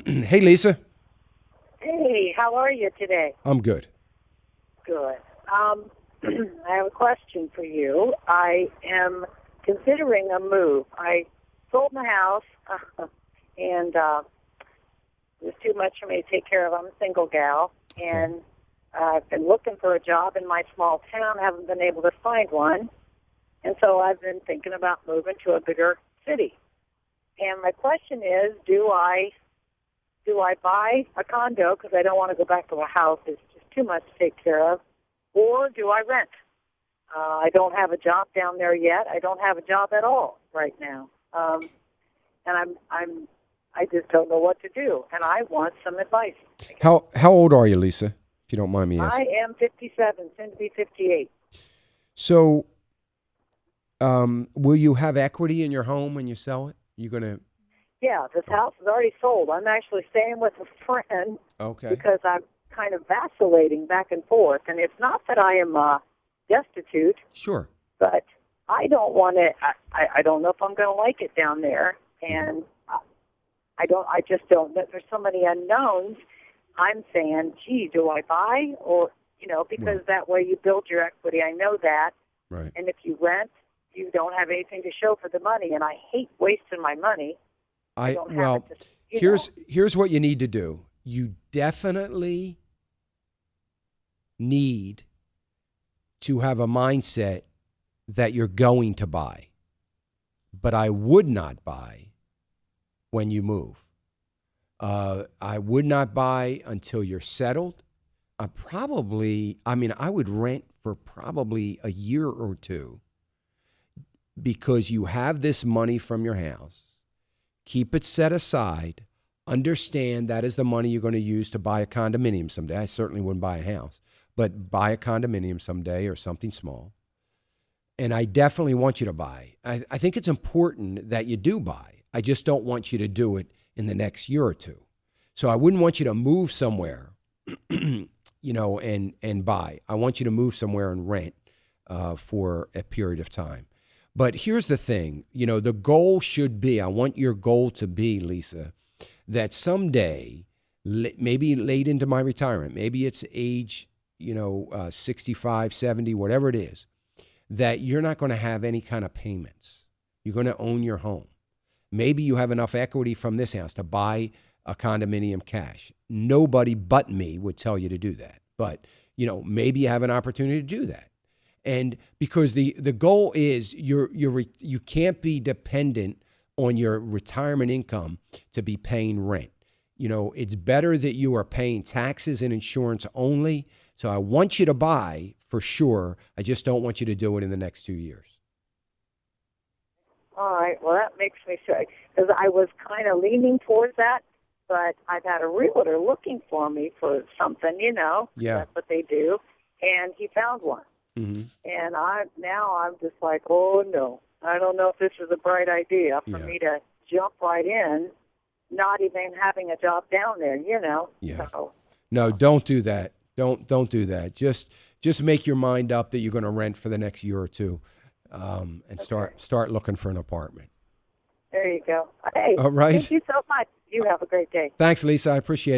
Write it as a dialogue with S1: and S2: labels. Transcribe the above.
S1: Hey, Lisa.
S2: Hey, how are you today?
S1: I'm good.
S2: Good. I have a question for you. I am considering a move. I sold my house, and it was too much for me to take care of. I'm a single gal,
S1: Okay.
S2: and I've been looking for a job in my small town. Haven't been able to find one, and so I've been thinking about moving to a bigger city. And my question is, do I buy a condo because I don't want to go back to a house? It's just too much to take care of. Or do I rent? I don't have a job down there yet. I don't have a job at all right now, and I just don't know what to do. And I want some advice. I guess.
S1: How old are you, Lisa? If you don't mind me
S2: I
S1: asking.
S2: am 57, soon to be 58.
S1: So, will you have equity in your home when you sell it? You gonna?
S2: Yeah, this
S1: Oh,
S2: house is already sold. I'm actually staying with a friend
S1: okay.
S2: because I'm kind of vacillating back and forth. And it's not that I am destitute,
S1: Sure.
S2: but I don't want to. I don't know if I'm going to like it down there,
S1: Hmm.
S2: and I don't. I just don't. There's so many unknowns. I'm saying, gee, do I buy or because
S1: Well,
S2: that way you build your equity. I know that,
S1: right.
S2: and if you rent, you don't have anything to show for the money, and I hate wasting my money. I
S1: I
S2: don't have it
S1: well, here's what you need to do. You definitely need to have a mindset that you're going to buy, but I would not buy when you move. I would not buy until you're settled. I would rent for probably a year or two because you have this money from your house. Keep it set aside. Understand that is the money you're going to use to buy a condominium someday. I certainly wouldn't buy a house, but buy a condominium someday or something small. And I definitely want you to buy. I think it's important that you do buy. I just don't want you to do it in the next year or two. So I wouldn't want you to move somewhere, and buy. I want you to move somewhere and rent for a period of time. But here's the thing, the goal should be, I want your goal to be, Lisa, that someday, maybe late into my retirement, maybe it's age, 65, 70, whatever it is, that you're not going to have any kind of payments. You're going to own your home. Maybe you have enough equity from this house to buy a condominium cash. Nobody but me would tell you to do that. But, maybe you have an opportunity to do that. And because the goal is you can't be dependent on your retirement income to be paying rent. It's better that you are paying taxes and insurance only. So I want you to buy for sure. I just don't want you to do it in the next 2 years.
S2: All right. Well, that makes me sick because I was kind of leaning towards that, but I've had a realtor looking for me for something, 'cause
S1: Yeah.
S2: that's what they do, and he found one.
S1: Hmm.
S2: And I'm just like, oh no, I don't know if this is a bright idea for
S1: Yeah.
S2: me to jump right in, not even having a job down there.
S1: Yeah.
S2: So,
S1: No, don't do that. Don't do that. Just make your mind up that you're going to rent for the next year or two, and
S2: okay,
S1: start looking for an apartment.
S2: there you go. Hey,
S1: All
S2: thank
S1: right.
S2: you so much. You have a great day.
S1: Thanks, Lisa. I appreciate it.